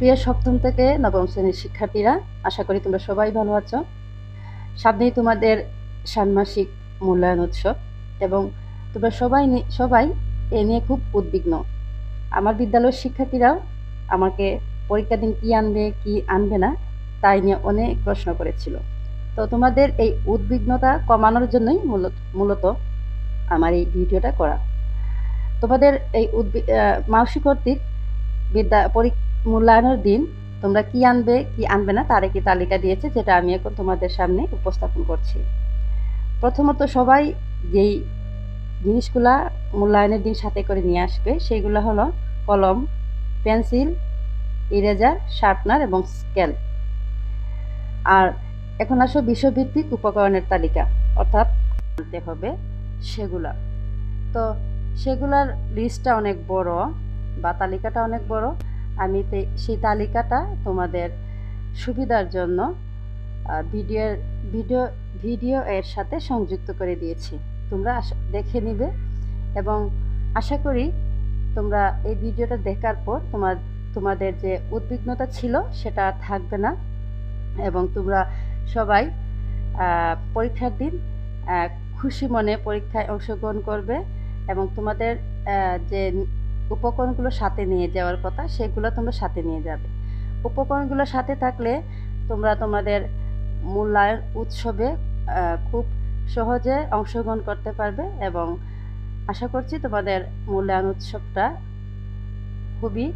প্রিয় সপ্তম থেকে নবম শ্রেণীর শিক্ষার্থীরা, আশা করি তোমরা সবাই ভালো আছো। সামনেই তোমাদের ষান্মাসিক মূল্যায়ন উৎসব এবং তোমরা সবাই এ নিয়ে খুব উদ্বিগ্ন। আমার বিদ্যালয়ের শিক্ষার্থীরাও আমাকে পরীক্ষা দিন কী আনবে কী আনবে না তাই নিয়ে অনেক প্রশ্ন করেছিল। তো তোমাদের এই উদ্বিগ্নতা কমানোর জন্যই মূলত আমার এই ভিডিওটা করা। তোমাদের এই মানসিক কর্তৃক মূল্যায়নের দিন তোমরা কি আনবে কি আনবে না তার একটি তালিকা দিয়েছে, যেটা আমি এখন তোমাদের সামনে উপস্থাপন করছি। প্রথমত সবাই যেই জিনিসগুলা মূল্যায়নের দিন সাথে করে নিয়ে আসবে সেগুলো হলো কলম, পেন্সিল, ইরেজার, শার্পনার এবং স্কেল। আর এখন আসো বিষয়ভিত্তিক উপকরণের তালিকা, অর্থাৎ আনতে হবে সেগুলা। তো সেগুলার লিস্টটা অনেক বড় বা তালিকাটা অনেক বড়। আমি সেই তালিকাটা তোমাদের সুবিধার জন্য ভিডিও এর সাথে সংযুক্ত করে দিয়েছি, তোমরা দেখে নিবে এবং আশা করি তোমরা এই ভিডিওটা দেখার পর তোমাদের যে উদ্বিগ্নতা ছিল সেটা থাকবে না এবং তোমরা সবাই পরীক্ষার দিন খুশি মনে পরীক্ষায় অংশগ্রহণ করবে এবং তোমাদের যে উপকরণগুলো সাথে নিয়ে যাওয়ার কথা সেগুলো তোমরা সাথে নিয়ে যাবে। উপকরণগুলো সাথে থাকলে তোমরা তোমাদের মূল্যায়ন উৎসবে খুব সহজে অংশগ্রহণ করতে পারবে এবং আশা করছি তোমাদের মূল্যায়ন উৎসবটা খুবই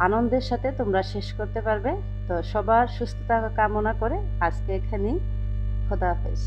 আনন্দের সাথে তোমরা শেষ করতে পারবে। তো সবার সুস্থতা কামনা করে আজকে এখানেই, খোদা হাফেজ।